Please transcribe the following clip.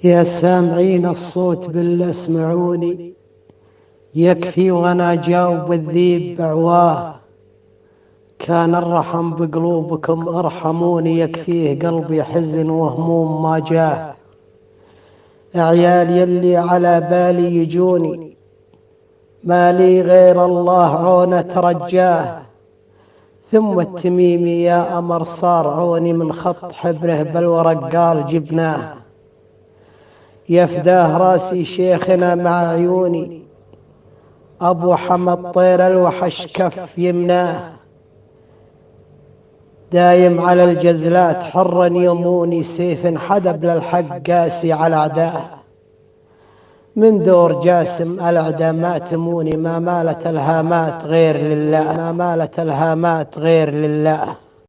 يا سامعين الصوت بالله اسمعوني، يكفي وانا جاوب الذيب بعواه. كان الرحم بقلوبكم ارحموني، يكفيه قلبي حزن وهموم ما جاه. عيال يلي على بالي يجوني، ما لي غير الله عونه ترجاه. ثم التميمي يا أمر صار عوني، من خط حبره بالورق قال جبناه. يفداه راسي شيخنا مع عيوني، أبو حمد طير الوحش كف يمناه. دايم على الجزلات حرا يموني، سيف حدب للحق قاسي على أعداه. من دور جاسم الأعداء ما تموني، ما مالت الهامات غير لله، ما مالت الهامات غير لله.